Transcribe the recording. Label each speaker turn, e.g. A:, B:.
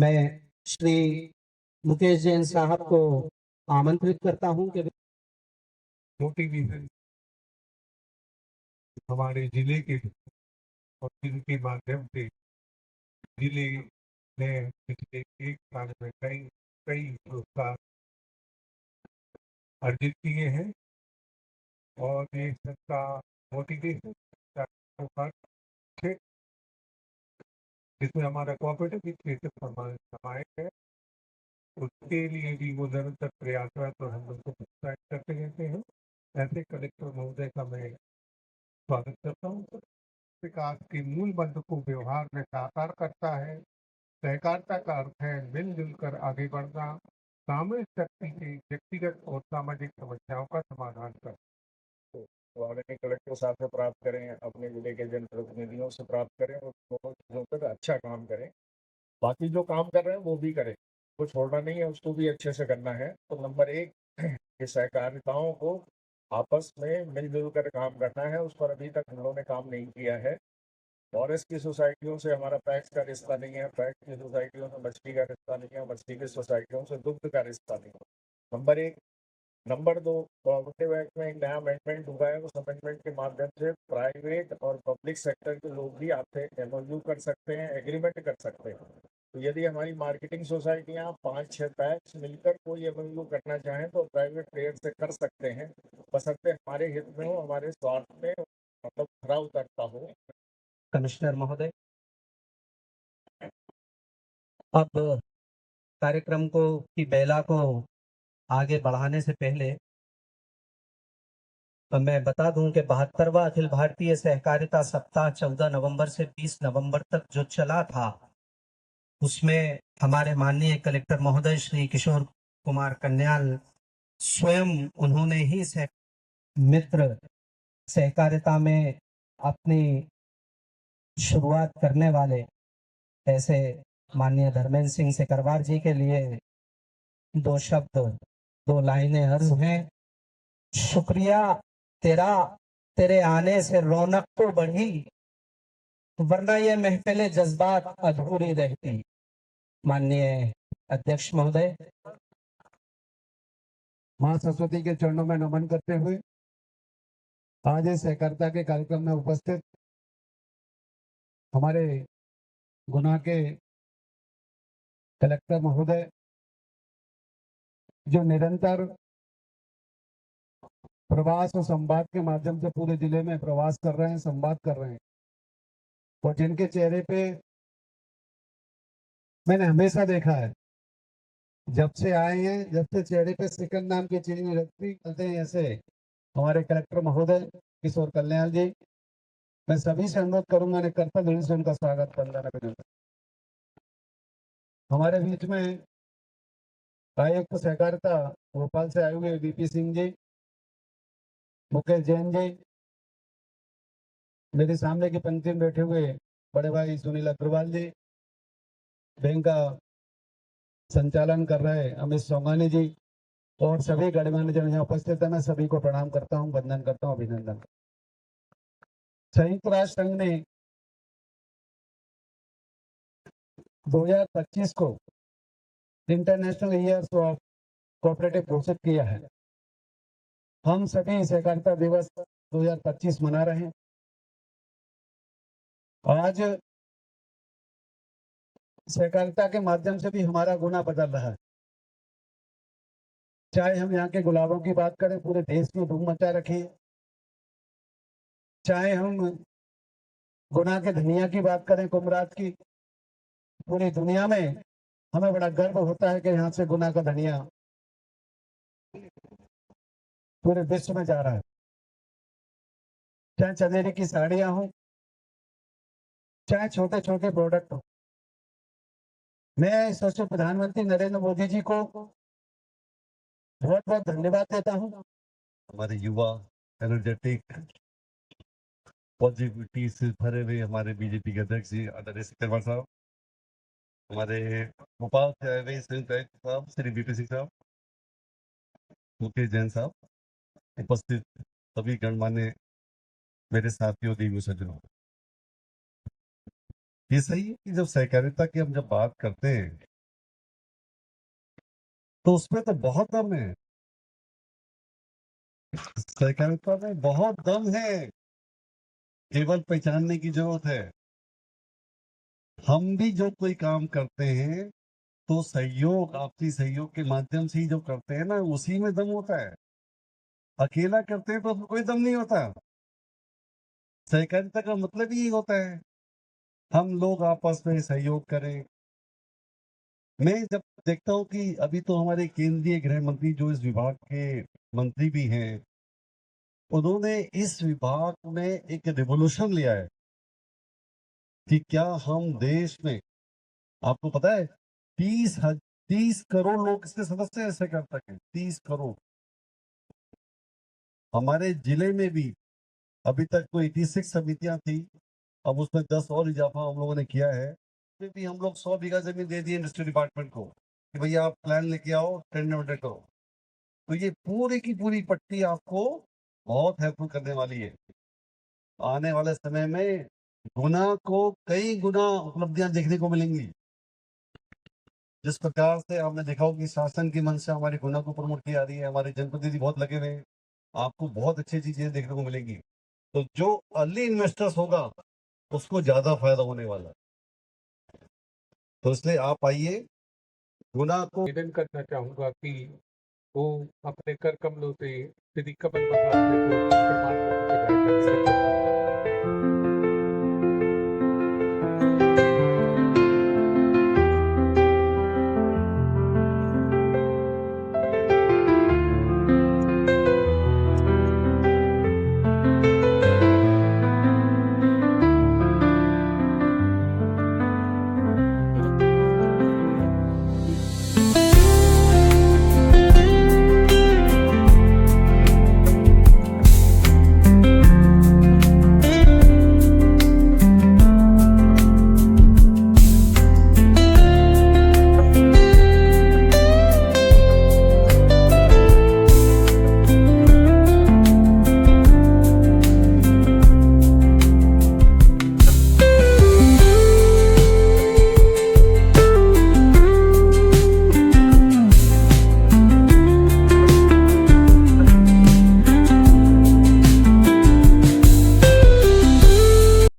A: मैं श्री मुकेश जैन साहब को आमंत्रित करता हूं कि
B: मोटिवेशन हमारे जिले के और जिनके माध्यम से जिले ने पिछले एक साल में कई कई पुरस्कार अर्जित किए हैं और ये सबका मोटिवेशन जिसमें हमारा कोऑपरेटिव इनिशिएटिव समाहित है, उसके लिए भी वो निरंतर प्रयासरत और हम लोग को प्रोत्साहित करते रहते हैं। ऐसे कलेक्टर महोदय का मैं स्वागत करता हूँ। विकास के मूल मंत्र को व्यवहार में साकार करता है। सहकारिता का अर्थ है मिलजुल कर आगे बढ़ना, सामूहिक शक्ति से व्यक्तिगत और सामाजिक समस्याओं का समाधान करना।
C: तो आदरणीय कलेक्टर साहब से प्राप्त करें, अपने जिले के जनप्रतिनिधियों से प्राप्त करें और दोनों चीज़ों पर अच्छा काम करें। बाकी जो काम कर रहे हैं वो भी करें, कुछ छोड़ना नहीं है, उसको भी अच्छे से करना है। तो नंबर एक कि सहकारिताओं को आपस में मिलजुल कर काम करना है, उस पर अभी तक हम लोगों ने काम नहीं किया है। फॉरेस्ट की सोसाइटियों से हमारा पैक्स का रिश्ता नहीं है, पैक्स की सोसाइटियों से मछली का रिश्ता नहीं है, मछली की सोसाइटियों से दुग्ध का रिश्ता नहीं है। नंबर एक। नंबर दो, कोऑपरेटिव एक्ट में एक नया अमेंडमेंट हुआ है, उस अमेंडमेंट के माध्यम से प्राइवेट और पब्लिक सेक्टर के लोग भी आपसे एमओयू कर सकते हैं, एग्रीमेंट कर सकते हैं। तो यदि हमारी मार्केटिंग सोसाइटियां 5-6 पैक्स मिलकर कोई एमओयू करना चाहें तो प्राइवेट प्लेयर से कर सकते हैं, बशर्ते हमारे हित में हो, हमारे स्वार्थ में मतलब खरा उतरता हो।
A: कमिश्नर महोदय, अब कार्यक्रम को की बेला को आगे बढ़ाने से पहले मैं बता दूं कि 72वां अखिल भारतीय सहकारिता सप्ताह 14 नवंबर से 20 नवंबर तक जो चला था, उसमें हमारे माननीय कलेक्टर महोदय श्री किशोर कुमार कन्याल स्वयं उन्होंने ही मित्र सहकारिता में अपनी शुरुआत करने वाले ऐसे माननीय धर्मेंद्र सिंह सिकरवार जी के लिए दो शब्द, दो लाइनें अर्ज हैं। शुक्रिया तेरा, तेरे आने से रौनक तो बढ़ी, वरना ये महफिले जज्बात अधूरी रहती। माननीय अध्यक्ष महोदय,
B: माँ सरस्वती के चरणों में नमन करते हुए आज इस सहकारिता के कार्यक्रम में उपस्थित हमारे गुना के कलेक्टर महोदय जो निरंतर प्रवास और संवाद के माध्यम से पूरे जिले में प्रवास कर रहे हैं, संवाद कर रहे हैं, और जिनके चेहरे पे मैंने हमेशा देखा है, जब से आए हैं, जब से चेहरे पे सिकंद नाम की चीज नहीं रखती चलते हैं, ऐसे हमारे कलेक्टर महोदय किशोर कल्याण जी, मैं सभी से अनुरोध करूंगा, करता दिल से उनका स्वागत करना। हमारे बीच में आयुक्त सहकारिता भोपाल से आए हुए बीपी सिंह जी, मुकेश जैन जी, मेरे सामने की पंक्ति में बैठे हुए बड़े भाई सुनील अग्रवाल जी, बैंक का संचालन कर रहे अमित सोंगानी जी, और सभी गणमान्य जन यहाँ उपस्थित है, मैं सभी को प्रणाम करता हूँ, वंदन करता हूँ, अभिनंदन। संयुक्त राष्ट्र संघ ने 2025 को इंटरनेशनल ईयर्स ऑफ कोऑपरेटिव घोषित किया है। हम सभी सहकारिता दिवस 2025 मना रहे हैं। आज सहकारिता के माध्यम से भी हमारा गुना बदल रहा है। चाहे हम यहाँ के गुलाबों की बात करें, पूरे देश में धूम मचा रखी है, चाहे हम गुना के धनिया की बात करें, कुमरात की, पूरी दुनिया में हमें बड़ा गर्व होता है कि यहाँ से गुना का धनिया पूरे विश्व में जा रहा है। चाहे चंदेरी की साड़ियां हो, चाहे छोटे छोटे प्रोडक्ट हो। मैं सोचो प्रधानमंत्री नरेंद्र मोदी जी को बहुत बहुत धन्यवाद देता हूँ।
D: हमारे युवा एनर्जेटिक पॉजिटिविटी से भरे हुए हमारे बीजेपी के अध्यक्ष जी आदरणीय सिकरवार साहब, हमारे भोपाल से आए हुए संयुक्त आयुक्त साहब श्री बीपी सिंह साहब, मुकेश जैन साहब, उपस्थित सभी गणमान्य मेरे साथियों, देवी सज्जनों, ये सही है कि जब सहकारिता की हम जब बात करते हैं तो उसमें तो बहुत दम है, सहकारिता में बहुत दम है, केवल पहचानने की जरूरत है। हम भी जो कोई काम करते हैं तो सहयोग, आपसी सहयोग के माध्यम से ही जो करते हैं ना, उसी में दम होता है। अकेला करते हैं तो उसमें कोई दम नहीं होता। सहकारिता का मतलब ही होता है हम लोग आपस में सहयोग करें। मैं जब देखता हूँ कि अभी तो हमारे केंद्रीय गृह मंत्री जो इस विभाग के मंत्री भी हैं, उन्होंने इस विभाग में एक रिवोल्यूशन लिया है कि क्या हम देश में, आपको पता है 30 करोड़ लोग इसके सदस्य ऐसे कर सके, 30 करोड़। हमारे जिले में भी अभी तक तो 86 समितियां थी, अब उसमें 10 और इजाफा हम लोगों ने किया है। उसमें भी हम लोग 100 बीघा जमीन दे दी इंडस्ट्री डिपार्टमेंट को कि भैया आप प्लान लेके आओ, टेंडर वेंडर करो। तो ये पूरी की पूरी पट्टी आपको बहुत हेल्पफुल करने वाली है। आने वाले समय में गुना को कई गुना उपलब्धियां देखने को मिलेंगी। जिस प्रकार से आपने देखा हो कि शासन की मन से हमारी गुना को प्रमोट की जा रही है, हमारे जनप्रतिनिधि बहुत लगे हुए हैं, आपको बहुत अच्छी अच्छी चीजें देखने को मिलेंगी। तो जो अर्ली इन्वेस्टर्स होगा उसको ज्यादा फायदा होने वाला है। तो इसलिए आप आइए, गुना को
B: निवेदन करना चाहूंगा कि वो अपने कर कमलों से श्री कमल बलराज को प्रमाण पत्र प्रदान करने का